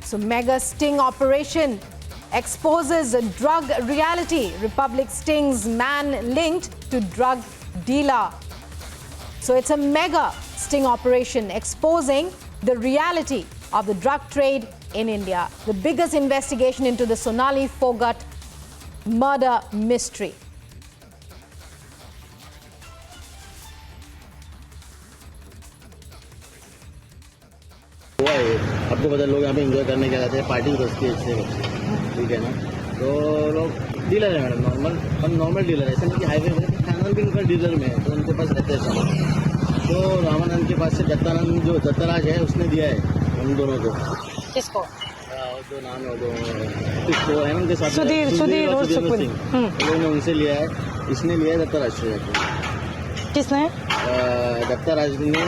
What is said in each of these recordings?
So mega sting operation exposes a drug reality. Republic stings man linked to drug dealer. So it's a mega sting operation exposing the reality of the drug trade in India. The biggest investigation into the Sonali Phogat murder mystery. आपको पता है लोग यहाँ पे enjoy करने के आते हैं, पार्टी बसती है इससे, ठीक है ना। तो लोग डीलर है मैडम, नॉर्मल डीलर है, ऐसा नहीं कि हाईवे में चैनल भी उनका डीलर में है, तो उनके पास रहते हैं सामान। तो रामानंद के पास से दत्तानंद जो दत्तराज है उसने दिया है उन दोनों को। किसको? जो नाम है वो किसको है ना उनके साथ सुधीर सिंह, लोगों ने उनसे लिया है, इसने लिया है दत्तराज से। किसने? दत्तराज ने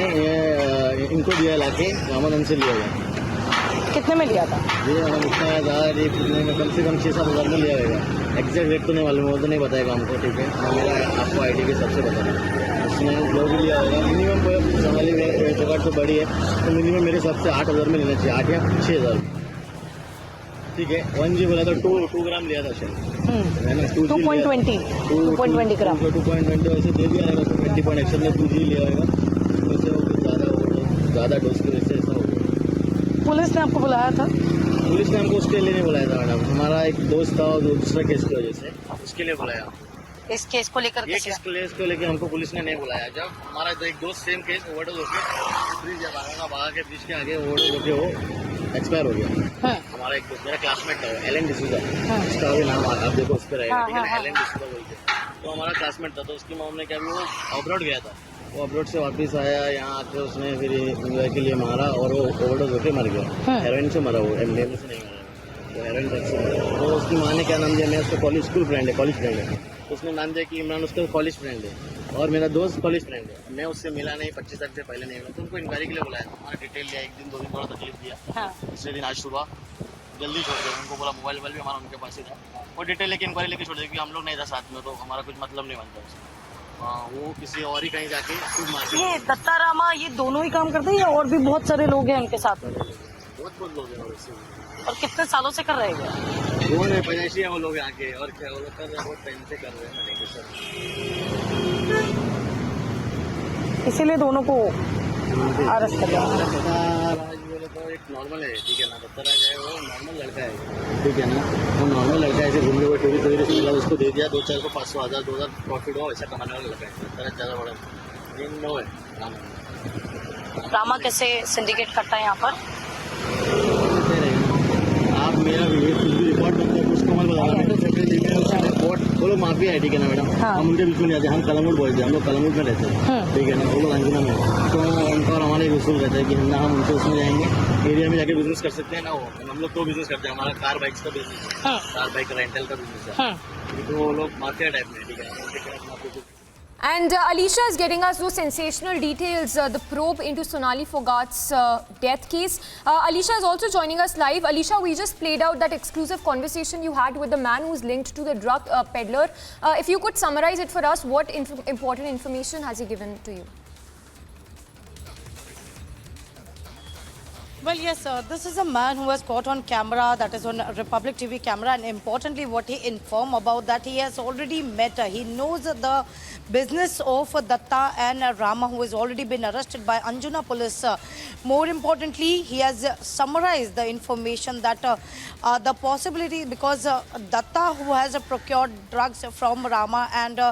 इनको दिया लाके रामानंद से लिया है। कितने में लिया था? ये हम इतना याद है, कितने में कम से कम 6-7 हज़ार में लिया होगा। एग्जैक्ट रेट तो नहीं मालूम, वो तो नहीं बताएगा हमको, ठीक है। मैं मेरा आपको आईडी के सबसे बता रहा हूँ, उसने जो भी लिया होगा मिनिमम सोनाली में जगह तो बड़ी है, तो मिनिमम मेरे हिसाब से 8,000 में लेना चाहिए, 8 या 6,000, ठीक है। 1G बोला तो 2 ग्राम लिया था शायद, है ना। 2.20 ग्राम, 2.20 वैसे दे दिया रहेगा, 20 पॉइंट एक्शन में 2G लिया होगा, वैसे वो ज़्यादा डोज की वजह से ऐसा हो गया। पुलिस ने आपको बुलाया था? पुलिस ने हमको उसके लिए नहीं बुलाया था मैडम, हमारा एक दोस्त था और दूसरा केस की वजह से उसके लिए बुलाया। इस केस को लेकर? ये केस को लेकर हमको पुलिस ने नहीं बुलाया। जब हमारा एक दोस्त सेम केस ओवरडोज होकर ब्रिज बागा के ब्रिज के आगे ओवरडोज होके वो एक्सपायर हो गया। हमारा एक दोस्त मेरा क्लासमेट था, एलन डिसूजा, उसका भी नाम आप देखो उस पर रहेगा, ठीक है, एलन डिसूजा बोल के। तो हमारा क्लासमेट था, तो उसकी मॉम ने क्या भी वो अब्रॉड गया था, वो अब्रॉड से वापस आया, यहाँ आके उसने फिर एंजॉय के लिए मारा और वो ओवरडोज होकर मर गया। हेरोइन से मरा, वो एमडीएमए से नहीं मरा, वो हेरोइन ड्रग से मरा। तो उसकी माँ ने क्या नाम दिया, मैं उसका कॉलेज स्कूल फ्रेंड है, कॉलेज फ्रेंड है, तो उसने नाम दिया कि इमरान उसका कॉलेज फ्रेंड है और मेरा दोस्त कॉलेज फ्रेंड है। मैं उससे मिला नहीं, 25 तारीख से पहले नहीं मिला, तो उनको इंक्वायरी के लिए बुलाया था। हमारा डिटेल लिया, 1 दिन 2 दिन थोड़ा तकलीफ दिया, दूसरे दिन आज सुबह जल्दी छोड़ दिया। उनको बोला मोबाइल भी हमारा उनके पास ही था, वो डिटेल लेके इंक्वायरी लेके छोड़ दिया, क्योंकि हम लोग नहीं था साथ में, तो हमारा कुछ मतलब नहीं बनता उसमें। वो किसी और ही कहीं जाके खूब मार। ये दत्ता रामा ये दोनों ही काम करते हैं या और भी बहुत सारे लोग हैं उनके साथ में? बहुत लोग हैं वैसे। और कितने सालों से कर रहे हैं? वो नहीं, पैदाइशी है वो लोग यहाँ के, और क्या वो लोग कर रहे हैं, बहुत टाइम से कर रहे हैं सर, इसीलिए दोनों को अरेस्ट कर लिया। तो एक नॉर्मल है, ठीक है ना, दत्तराज है वो नॉर्मल लड़का है, ठीक है ना, वो नॉर्मल लड़का है, ऐसे घूमने को टूरी से मिला, उसको दे दिया 2-4 को 500 हज़ार 2,000 प्रॉफिट हो, ऐसा कमाने वाला लड़का है। दत्तराज ज़्यादा बड़ा दिन नो है। रामा कैसे सिंडिकेट करता है यहाँ पर? आप मेरा रिकॉर्ड करते हैं, उसको मत बताना, वो लोग माफिया है, ठीक है ना मैडम। हम उनके बीच में नहीं आते, हम कलमगुट बोलते हैं, हम लोग कलमगुट में रहते हैं, ठीक है ना, वो लोग अंजुना में। तो उनका और हमारा एक उसूल रहता है कि ना हम उनसे उसमें जाएंगे, एरिया में जाके बिजनेस कर सकते हैं ना, वो हम लोग तो बिजनेस करते हैं, हमारा कार बाइक्स का बिजनेस है, कार बाइक रेंटल का बिजनेस है, तो वो लोग माफिया टाइप में, ठीक है। And Alisha is getting us those sensational details, the probe into Sonali Phogat's death case. Alisha is also joining us live. Alisha, we just played out that exclusive conversation you had with the man who's linked to the drug peddler. If you could summarize it for us, what important information has he given to you? Well, yes, this is a man who was caught on camera, that is on Republic TV camera, and importantly what he informed about that he has already met her. He knows the business of Datta and Rama, who has already been arrested by Anjuna police. More importantly, he has summarized the information that the possibility, because Datta, who has procured drugs from Rama and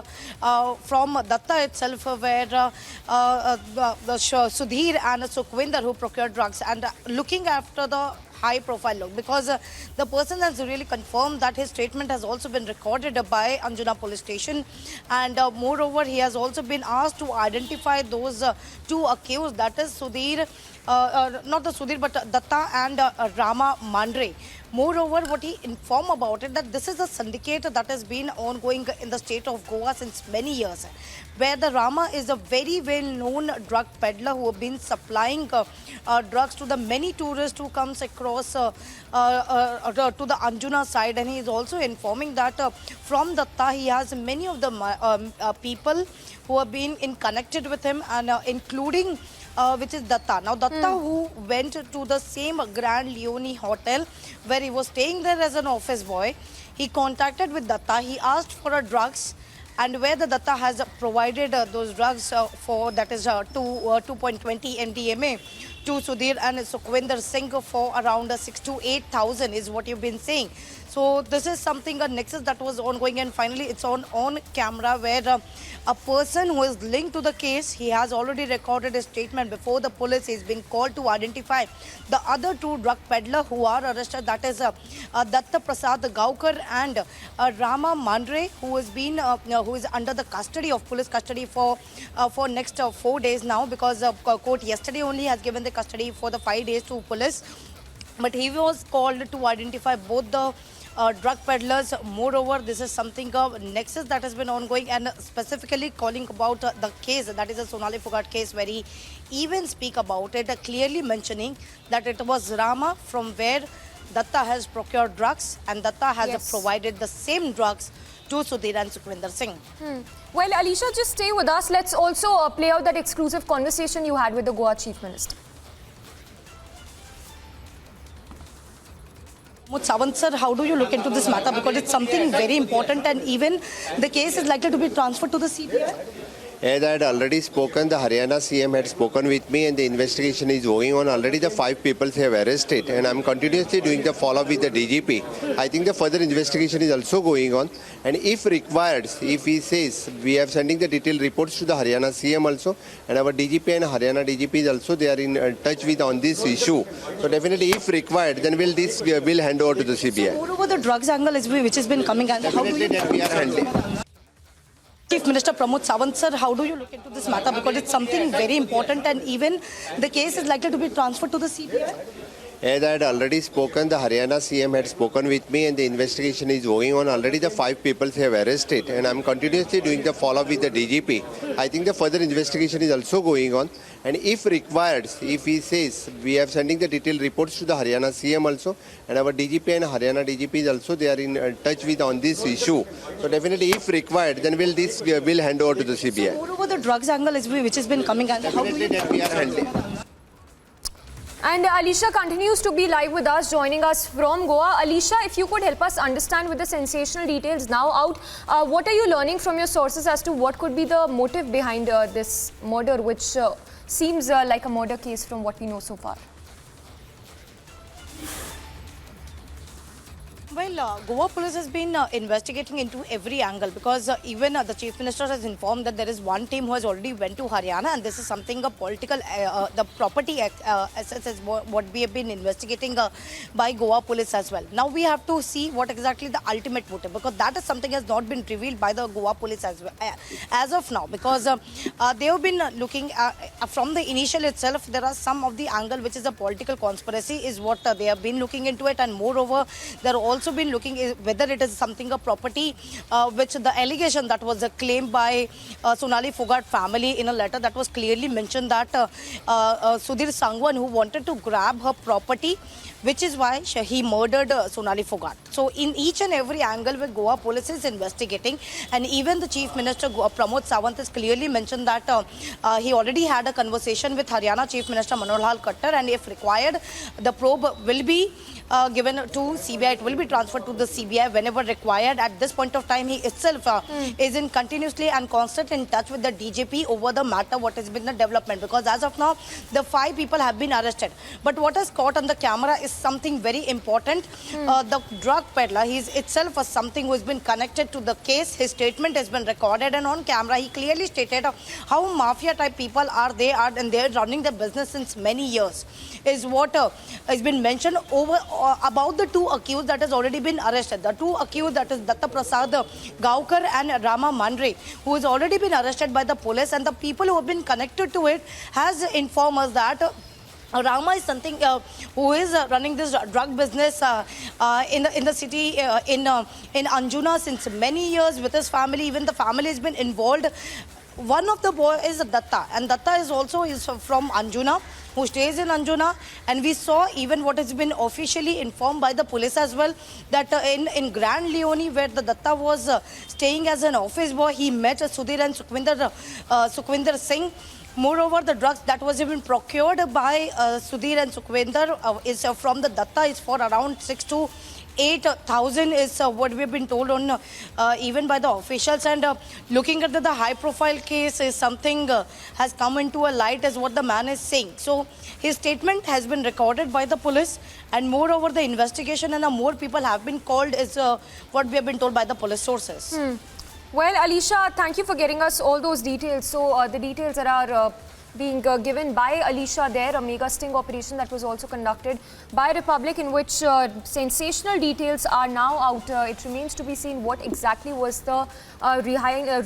from Datta itself, where Sudhir and Sukhwinder who procured drugs, and looking after the high profile look, because the person has really confirmed that his statement has also been recorded by Anjuna police station, and moreover he has also been asked to identify those 2 accused, that is Sudhir, not the Sudhir but Datta and Rama Mandre. Moreover, what he informed about it, that this is a syndicate that has been ongoing in the state of Goa since many years, where the Rama is a very well-known drug peddler who have been supplying drugs to the many tourists who comes across to the Anjuna side, and he is also informing that from Datta he has many of the people who have been connected with him, and including which is Datta. Now, Datta, who went to the same Grand Leone hotel where he was staying there as an office boy, he contacted with Datta. He asked for a drugs, and where the Datta has provided those drugs for, that is 2.20 MDMA to Sudhir and Sukhwinder Singh for around 6 to 8,000 is what you've been saying. So this is something, a nexus that was ongoing, and finally it's on camera where a person who is linked to the case, he has already recorded a statement before the police. He's been called to identify the other two drug peddlers who are arrested, that is Datta Prasad Gaukar and Rama Mandre, who has been who is under the custody of police custody for next 4 days now, because court yesterday only has given the custody for the 5 days to police. But he was called to identify both the drug peddlers. Moreover, this is something nexus that has been ongoing, and specifically calling about the case, that is a Sonali Phogat case, where he even speak about it, clearly mentioning that it was Rama from where Datta has procured drugs, and Datta has provided the same drugs to Sudhir and Sukhwinder Singh. Well, Alicia, just stay with us. Let's also play out that exclusive conversation you had with the Goa Chief Minister. Sawant sir, how do you look into this matter? Because it's something very important, and even the case is likely to be transferred to the CBI. As I had already spoken, the Haryana CM had spoken with me, and the investigation is going on. Already the 5 people have arrested, and I'm continuously doing the follow-up with the DGP. I think the further investigation is also going on, and if required, if he says, we are sending the detailed reports to the Haryana CM also, and our DGP and Haryana DGP is also, they are in touch with on this issue. So definitely, if required, then we'll hand over to the CBI. So moreover, the drugs angle is which has been coming, and how do you... That we are handling. Chief Minister Pramod Sawant sir, how do you look into this matter? Because it's something very important, and even the case is likely to be transferred to the CBI. As I had already spoken, the Haryana CM had spoken with me, and the investigation is going on. Already the 5 people have arrested, and I'm continuously doing the follow-up with the DGP. I think the further investigation is also going on, and if required, if he says, we are sending the detailed reports to the Haryana CM also, and our DGP and Haryana DGP is also, they are in touch with on this issue. So definitely, if required, then we'll hand over to the CBI. So moreover, the drugs angle is which has been coming, and how do you... That we are handling. And Alicia continues to be live with us, joining us from Goa. Alicia, if you could help us understand with the sensational details now out, what are you learning from your sources as to what could be the motive behind this murder, which seems like a murder case from what we know so far? Well, Goa police has been investigating into every angle, because even the Chief Minister has informed that there is one team who has already went to Haryana, and this is something political, the property assets is what we have been investigating by Goa police as well. Now we have to see what exactly the ultimate motive, because that is something has not been revealed by the Goa police as well, as of now, because they have been looking from the initial itself. There are some of the angle which is a political conspiracy is what they have been looking into it, and moreover, there are also been looking whether it is something a property which the allegation that was claimed by Sonali Phogat family in a letter that was clearly mentioned that Sudhir Sangwan, who wanted to grab her property, which is why he murdered Sonali Phogat. So in each and every angle where Goa police is investigating, and even the Chief Minister Pramod Sawant has clearly mentioned that he already had a conversation with Haryana Chief Minister Manohar Lal Khattar, and if required, the probe will be given to CBI. It will be transferred to the CBI whenever required. At this point of time, he itself is in continuously and constant in touch with the DGP over the matter, what has been the development. Because as of now, the 5 people have been arrested. But what is caught on the camera is something very important. The drug peddler, he is itself something who has been connected to the case. His statement has been recorded, and on camera, he clearly stated how mafia type people are. They are, and they are running the business since many years. Is what has been mentioned over about the 2 accused that has already been arrested. The 2 accused, that is Datta Prasad Gaukar and Rama Mandre, who has already been arrested by the police, and the people who have been connected to it has informed us that Rama is something who is running this drug business in the city in Anjuna since many years with his family. Even the family has been involved. One of the boys is Datta, and Datta is also from Anjuna, who stays in Anjuna, and we saw even what has been officially informed by the police as well, that in Grand Leone, where the Datta was staying as an office boy, he met Sudhir and Sukhwinder Singh. Moreover, the drugs that was even procured by Sudhir and Sukhvinder is from the Datta is for around 6 to 8,000 is what we've been told on even by the officials. And looking at the high-profile case is something has come into a light as what the man is saying. So his statement has been recorded by the police, and moreover, the investigation and more people have been called is what we have been told by the police sources. Well, Alisha, thank you for getting us all those details. So the details that are being given by Alisha there, a mega sting operation that was also conducted by Republic, in which sensational details are now out. It remains to be seen what exactly was the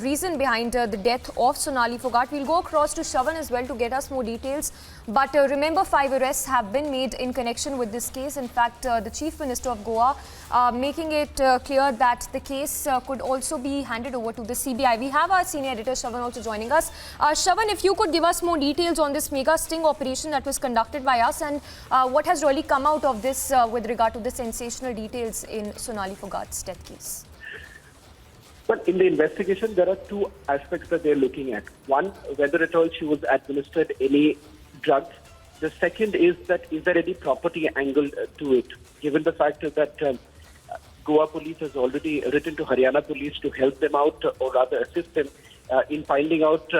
reason behind the death of Sonali Phogat. We'll go across to Shravan as well to get us more details. But remember, 5 arrests have been made in connection with this case. In fact, the Chief Minister of Goa making it clear that the case could also be handed over to the CBI. We have our senior editor Shravan also joining us. Shravan, if you could give us more details on this mega sting operation that was conducted by us, and what has really come out of this with regard to the sensational details in Sonali Phogat's death case. Well, in the investigation, there are two aspects that they're looking at. One, whether at all she was administered any drugs. The second is that is there any property angle to it, given the fact that Goa police has already written to Haryana police to help them out, or rather assist them in finding out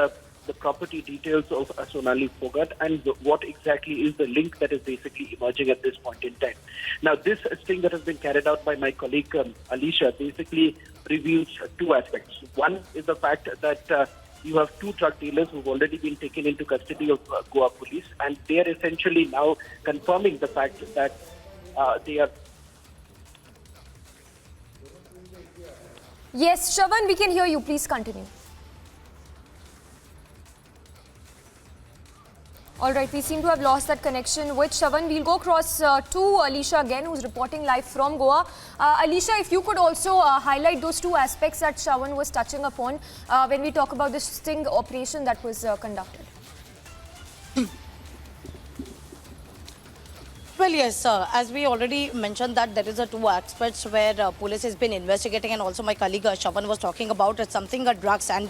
the property details of Sonali Phogat and what exactly is the link that is basically emerging at this point in time. Now, this sting that has been carried out by my colleague Alisha basically reveals two aspects. One is the fact that you have 2 drug dealers who've already been taken into custody of Goa police, and they are essentially now confirming the fact that they are. Yes, Shravan, we can hear you. Please continue. All right, we seem to have lost that connection with Shravan. We'll go across to Alisha again, who's reporting live from Goa. Alisha, if you could also highlight those 2 aspects that Shravan was touching upon when we talk about the sting operation that was conducted. Well, yes, as we already mentioned that there is a 2 aspects where police has been investigating, and also my colleague Shravan was talking about something drugs, and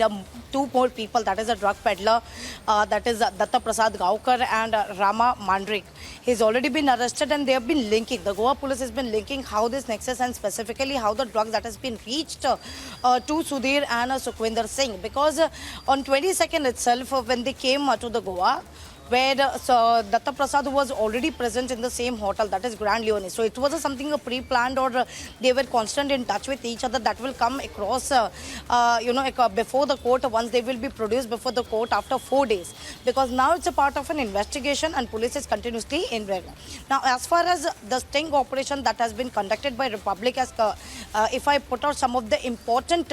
2 more people, that is a drug peddler, that is Datta Prasad Gaonkar and Rama Mandrik. He's already been arrested, and they have been linking, the Goa police has been linking how this nexus and specifically how the drugs that has been reached to Sudhir and Sukhvinder Singh, because on 22nd itself when they came to the Goa, where Datta Prasad was already present in the same hotel, that is Grand Leone. So it was something pre-planned, or they were constant in touch with each other, that will come across, before the court, once they will be produced before the court after 4 days. Because now it's a part of an investigation and police is continuously involved. Now, as far as the sting operation that has been conducted by Republic, as if I put out some of the important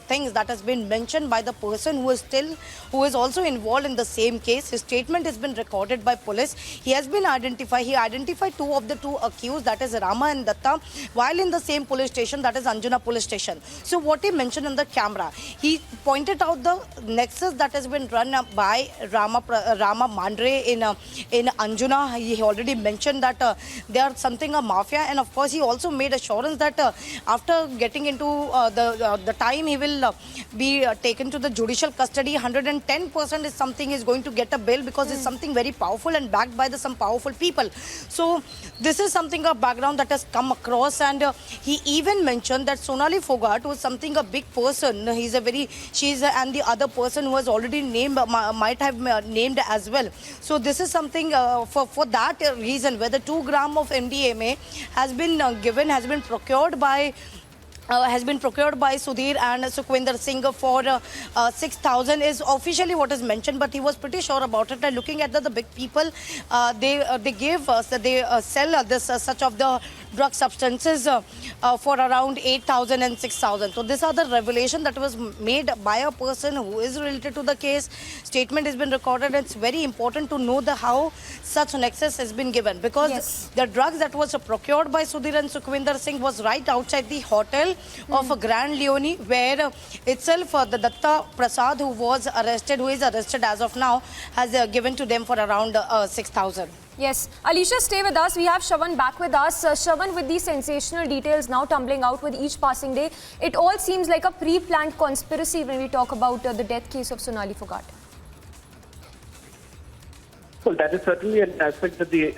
things that has been mentioned by the person who is also involved in the same case. His statement has been recorded by police. He has been identified. He identified 2 of the 2 accused, that is Rama and Datta, while in the same police station, that is Anjuna police station. So what he mentioned in the camera, he pointed out the nexus that has been run by Rama Mandre in Anjuna. He already mentioned that they are something a mafia, and of course he also made assurance that after getting into the time he will be taken to the judicial custody. 110% is something is going to get a bail, because it's something very powerful and backed by some powerful people. So this is something a background that has come across, and he even mentioned that Sonali Phogat was something a big person. And the other person who was already named might have named as well. So this is something for that reason, where the 2 gram of MDMA has been procured by Sudhir and Sukhvinder Singh for 6,000 is officially what is mentioned, but he was pretty sure about it. And looking at the big people, they sell this such of the drug substances for around 8,000 and 6,000. So these are the revelation that was made by a person who is related to the case. Statement has been recorded. It's very important to know how such nexus has been given, because the drugs that was procured by Sudhir and Sukhvinder Singh was right outside the hotel of a Grand Leone, where itself the Datta Prasad, who is arrested as of now, has given to them for around 6,000. Yes. Alisha, stay with us. We have Shravan back with us. Shravan, with these sensational details now tumbling out with each passing day, it all seems like a pre-planned conspiracy when we talk about the death case of Sonali Phogat. Well, that is certainly an aspect that the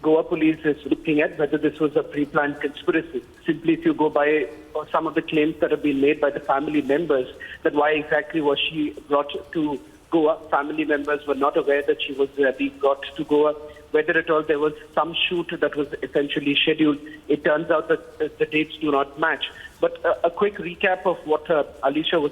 Goa police is looking at, whether this was a pre-planned conspiracy. Simply if you go by some of the claims that have been made by the family members, that why exactly was she brought to Goa? Family members were not aware that she was being brought to Goa. Whether at all there was some shoot that was essentially scheduled, it turns out that the dates do not match. But a quick recap of what Alicia was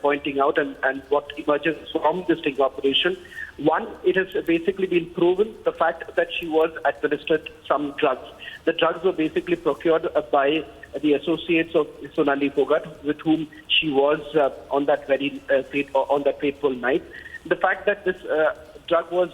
pointing out and what emerges from this sting operation. One, it has basically been proven the fact that she was administered some drugs. The drugs were basically procured by the associates of Sonali Phogat, with whom she was on that fateful night. The fact that this drug was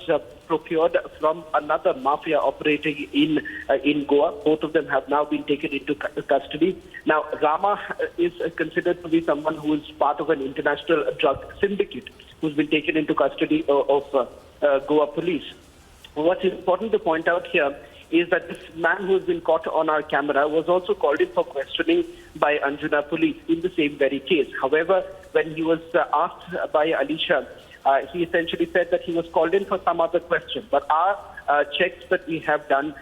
procured from another mafia operating in Goa. Both of them have now been taken into custody. Now, Rama is considered to be someone who is part of an international drug syndicate who's been taken into custody of Goa police. What's important to point out here is that this man who has been caught on our camera was also called in for questioning by Anjuna police in the same very case. However, when he was asked by Alicia, he essentially said that he was called in for some other question. But our checks that we have done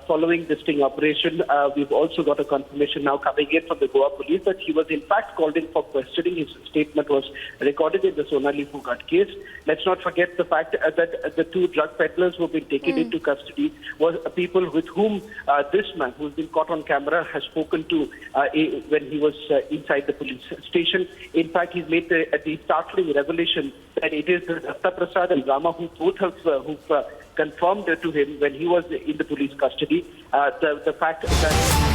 following this sting operation, we've also got a confirmation now coming in from the Goa police that he was in fact called in for questioning. His statement was recorded in the Sonali Phogat case. Let's not forget the fact that the two drug peddlers who have been taken into custody were people with whom this man, who's been caught on camera, has spoken to when he was inside the police station. In fact, he's made the startling revelation that it is Datta Prasad and Rama who both have confirmed to him when he was in the police custody the fact that